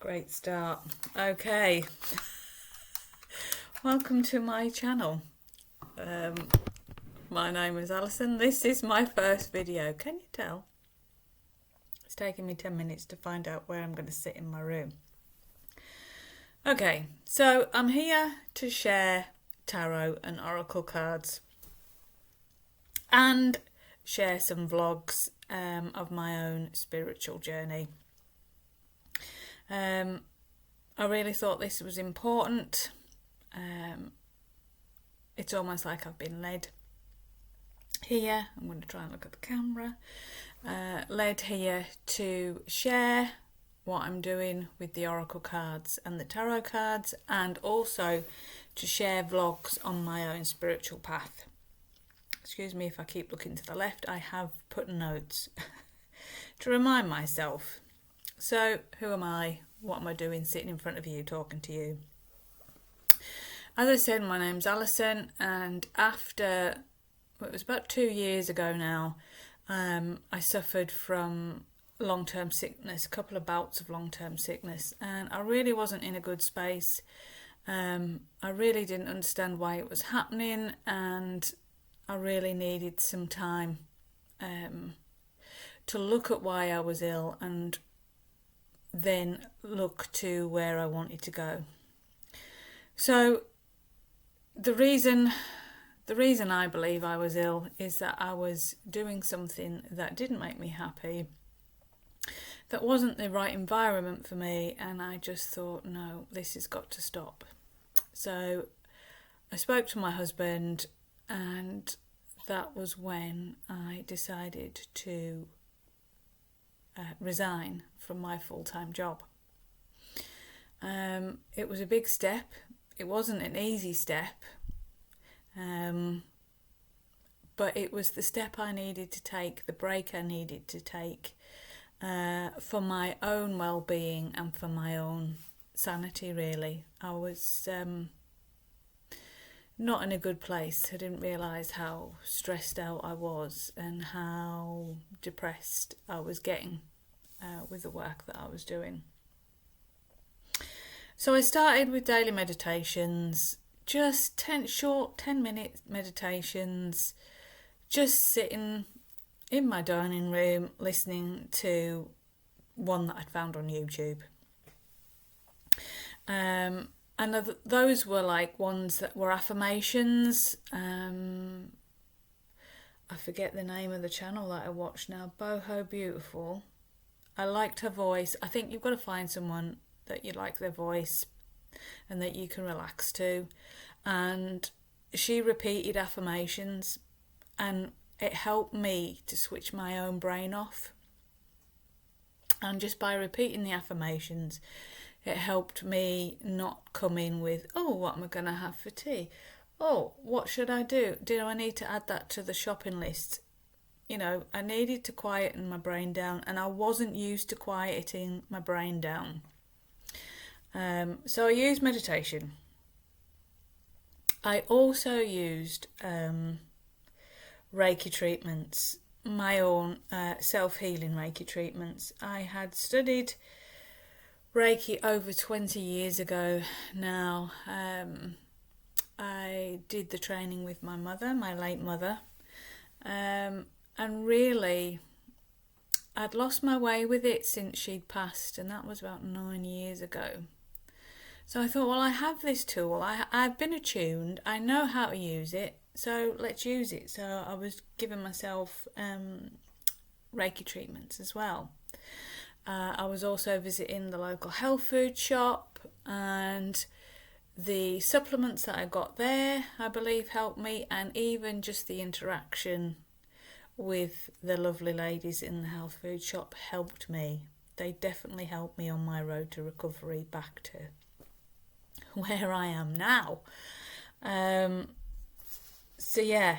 Great start. Okay. Welcome to my channel. My name is Alison. This is my first video. Can you tell? It's taken me 10 minutes to find out where I'm going to sit in my room. Okay, so I'm here to share tarot and oracle cards and share some vlogs of my own spiritual journey. I really thought this was important. It's almost like I've been led here. I'm going to try and look at the camera. Led here to share what I'm doing with the oracle cards and the tarot cards, and also to share vlogs on my own spiritual path. Excuse me if I keep looking to the left. I have put notes to remind myself. So, who am I? What am I doing sitting in front of you, talking to you? As I said, my name's Alison, and after, it was about 2 years ago now, I suffered from long-term sickness, a couple of bouts of long-term sickness, and I really wasn't in a good space. I really didn't understand why it was happening, and I really needed some time to look at why I was ill and then look to where I wanted to go. So the reason I believe I was ill is that I was doing something that didn't make me happy, that wasn't the right environment for me, and I just thought, no, this has got to stop. So I spoke to my husband, and that was when I decided to resign from my full-time job. It was a big step. It wasn't an easy step, but it was the step I needed to take, the break I needed to take for my own well-being and for my own sanity, really. I was not in a good place. I didn't realise how stressed out I was and how depressed I was getting with the work that I was doing. So I started with daily meditations, just 10-minute meditations, just sitting in my dining room listening to one that I'd found on YouTube. And those were like ones that were affirmations. I forget the name of the channel that I watch now. Boho Beautiful. I liked her voice. I think you've got to find someone that you like their voice and that you can relax to. And she repeated affirmations, and it helped me to switch my own brain off. And just by repeating the affirmations, it helped me not come in with, oh, what am I going to have for tea? Oh, what should I do? Do I need to add that to the shopping list? You know, I needed to quieten my brain down, and I wasn't used to quieting my brain down. So I used meditation. I also used Reiki treatments, my own self-healing Reiki treatments. I had studied Reiki over 20 years ago now. I did the training with my mother, my late mother, and really I'd lost my way with it since she'd passed, and that was about 9 years ago. So I thought, well, I have this tool, I've been attuned, I know how to use it, so let's use it. So I was giving myself Reiki treatments as well. I was also visiting the local health food shop, and the supplements that I got there, I believe, helped me, and even just the interaction with the lovely ladies in the health food shop helped me. They definitely helped me on my road to recovery back to where I am now. So yeah,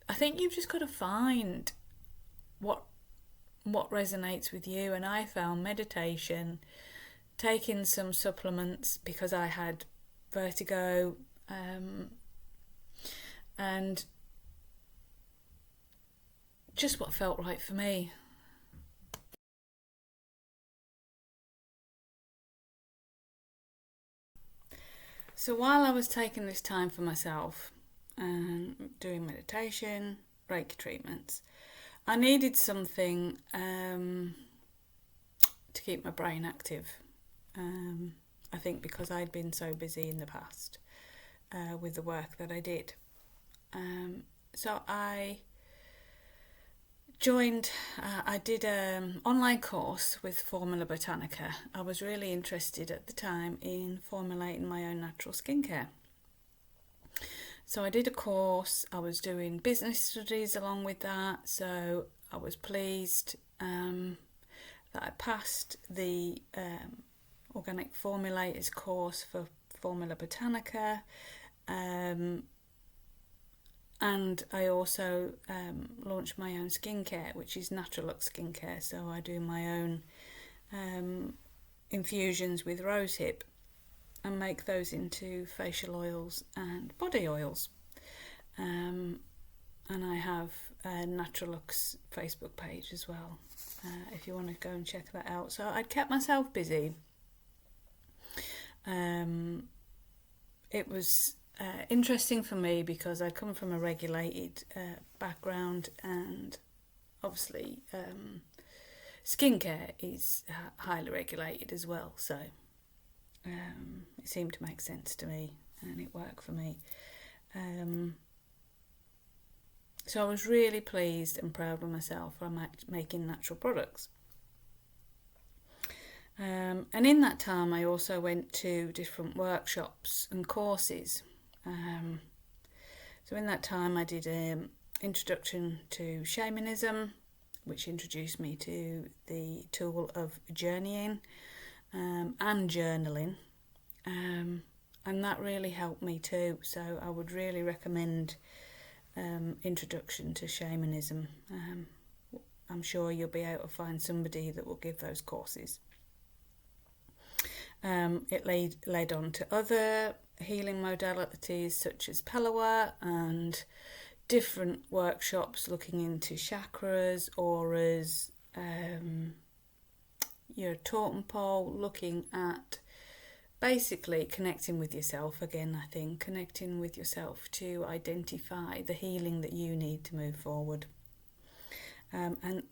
I think you've just got to find what resonates with you, and I found meditation, taking some supplements because I had vertigo, and just what felt right for me. So while I was taking this time for myself and doing meditation, Reiki treatments, I needed something to keep my brain active. I think because I'd been so busy in the past with the work that I did. So I did an online course with Formula Botanica. I was really interested at the time in formulating my own natural skincare. So I did a course, I was doing business studies along with that, so I was pleased that I passed the Organic Formulators course for Formula Botanica. And I also launched my own skincare, which is Naturalux skincare. So I do my own infusions with rosehip and make those into facial oils and body oils. And I have a Naturalux Facebook page as well, if you want to go and check that out. So I'd kept myself busy. It was interesting for me because I come from a regulated background, and obviously skincare is highly regulated as well, so it seemed to make sense to me and it worked for me. So I was really pleased and proud of myself for making natural products. And in that time I also went to different workshops and courses. So in that time I did an introduction to shamanism, which introduced me to the tool of journeying and journaling, and that really helped me too. So I would really recommend introduction to shamanism. I'm sure you'll be able to find somebody that will give those courses. It led on to other healing modalities such as Palawa and different workshops looking into chakras, auras, your totem pole, looking at basically connecting with yourself again. I think connecting with yourself to identify the healing that you need to move forward. And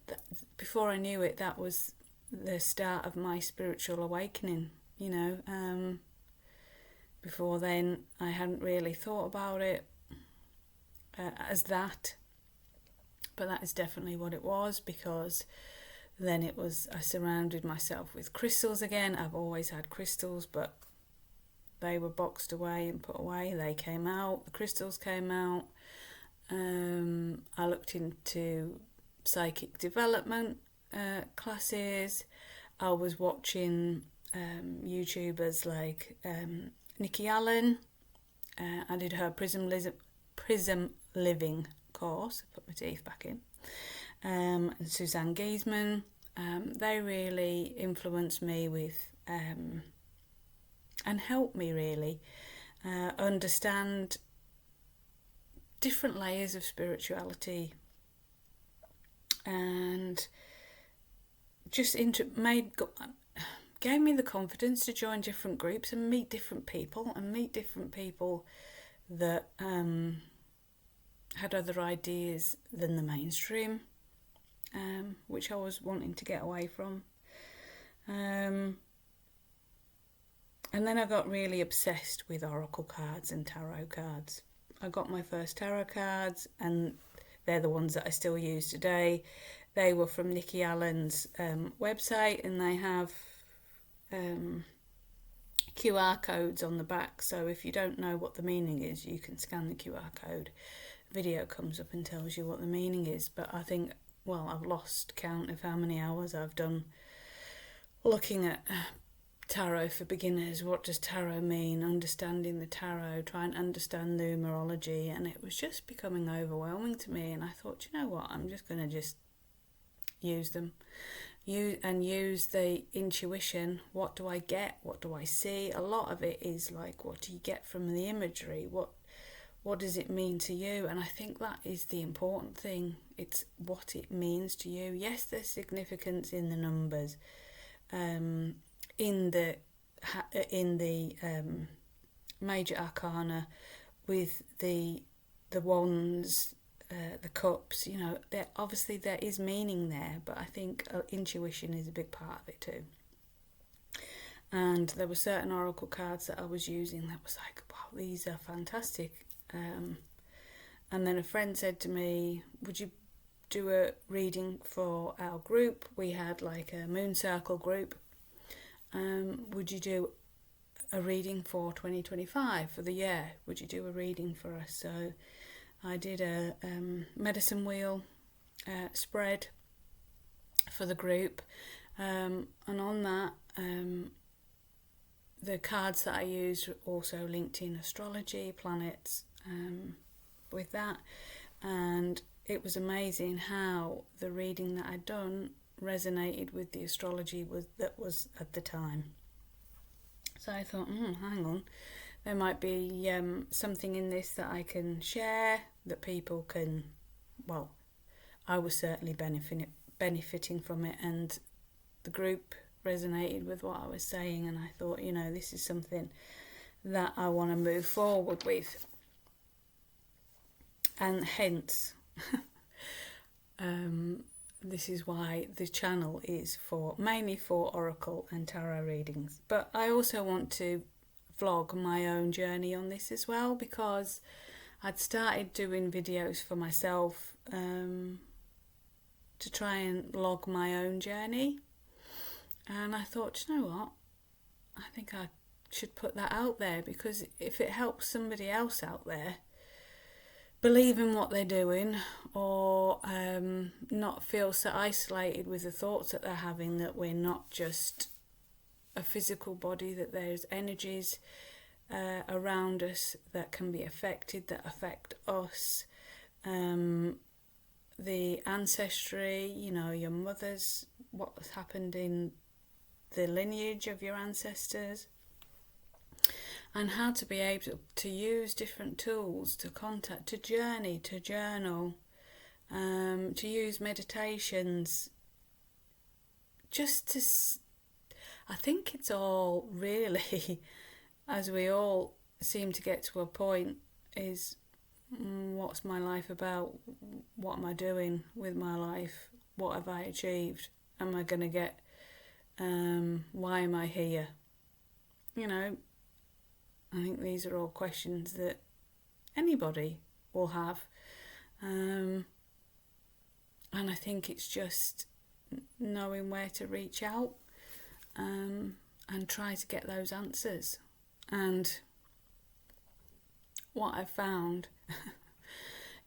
before I knew it, that was the start of my spiritual awakening. Before then I hadn't really thought about it as that, but that is definitely what it was, because then I surrounded myself with crystals again. I've always had crystals, but they were boxed away and put away. They came out, the crystals came out. I looked into psychic development classes. I was watching YouTubers like Nikki Allen. I did her Prism Living course. I put my teeth back in. And Suzanne Giesman. They really influenced me with and helped me really understand different layers of spirituality, and just gave me the confidence to join different groups and meet different people that had other ideas than the mainstream, which I was wanting to get away from. And then I got really obsessed with oracle cards and tarot cards. I got my first tarot cards, and they're the ones that I still use today. They were from Nikki Allen's website, and they have QR codes on the back, so if you don't know what the meaning is, you can scan the QR code. Video comes up and tells you what the meaning is. But I think, I've lost count of how many hours I've done looking at tarot for beginners. What does tarot mean? Understanding the tarot, trying to understand numerology, and it was just becoming overwhelming to me. And I thought, you know what, I'm just going to use them. Use the intuition. What do I get? What do I see? A lot of it is like, what do you get from the imagery? What does it mean to you? And I think that is the important thing. It's what it means to you. Yes, there's significance in the numbers, in the major arcana with the wands, the cups. You know, obviously there is meaning there, but I think intuition is a big part of it too. And there were certain oracle cards that I was using that was like, wow, these are fantastic. And then a friend said to me, would you do a reading for our group? We had like a moon circle group. Would you do a reading for 2025 for the year? Would you do a reading for us? So I did a medicine wheel spread for the group, and on that the cards that I used also linked in astrology, planets, with that, and it was amazing how the reading that I'd done resonated with the astrology that was at the time. So I thought, hang on, there might be something in this that I can share, that people can, well, I was certainly benefiting from it, and the group resonated with what I was saying, and I thought, you know, this is something that I want to move forward with. And hence, this is why the channel is mainly for oracle and tarot readings. But I also want to vlog my own journey on this as well, because I'd started doing videos for myself to try and log my own journey. And I thought, you know what, I think I should put that out there, because if it helps somebody else out there believe in what they're doing, or not feel so isolated with the thoughts that they're having, that we're not just a physical body, that there's energies around us that can be affected, that affect us, the ancestry, you know, your mother's, what's happened in the lineage of your ancestors, and how to be able to use different tools to contact, to journey, to journal, to use meditations, just to, I think it's all really, as we all seem to get to a point, is what's my life about? What am I doing with my life? What have I achieved? Am I going to get, why am I here? You know, I think these are all questions that anybody will have. And I think it's just knowing where to reach out and try to get those answers. And what I've found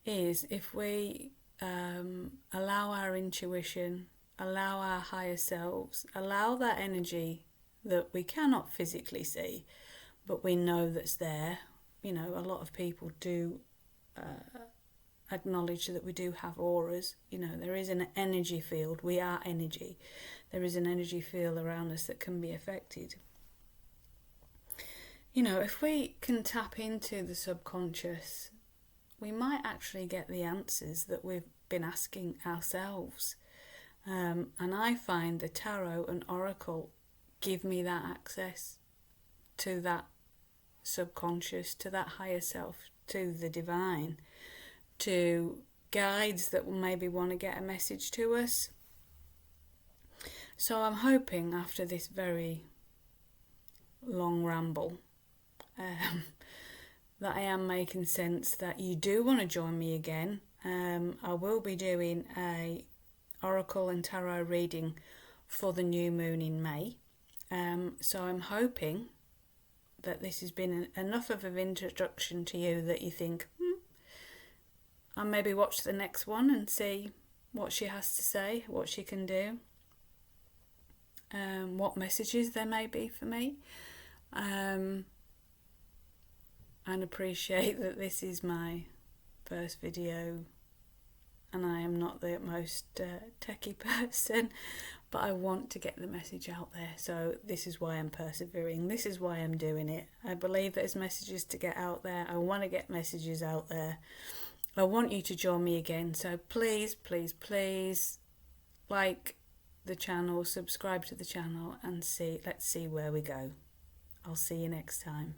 is if we allow our intuition, allow our higher selves, allow that energy that we cannot physically see, but we know that's there. You know, a lot of people do acknowledge that we do have auras. You know, there is an energy field. We are energy. There is an energy field around us that can be affected. You know, if we can tap into the subconscious, we might actually get the answers that we've been asking ourselves. And I find the tarot and oracle give me that access to that subconscious, to that higher self, to the divine, to guides that will maybe want to get a message to us. So I'm hoping after this very long ramble that I am making sense, that you do want to join me again. I will be doing a oracle and tarot reading for the new moon in May. So I'm hoping that this has been enough of an introduction to you that you think, I'll maybe watch the next one and see what she has to say, what she can do, what messages there may be for me. And appreciate that this is my first video and I am not the most techie person, but I want to get the message out there. So this is why I'm persevering. This is why I'm doing it. I believe there's messages to get out there. I want to get messages out there. I want you to join me again. So please, please, please like the channel, subscribe to the channel, and let's see where we go. I'll see you next time.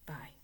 Bye.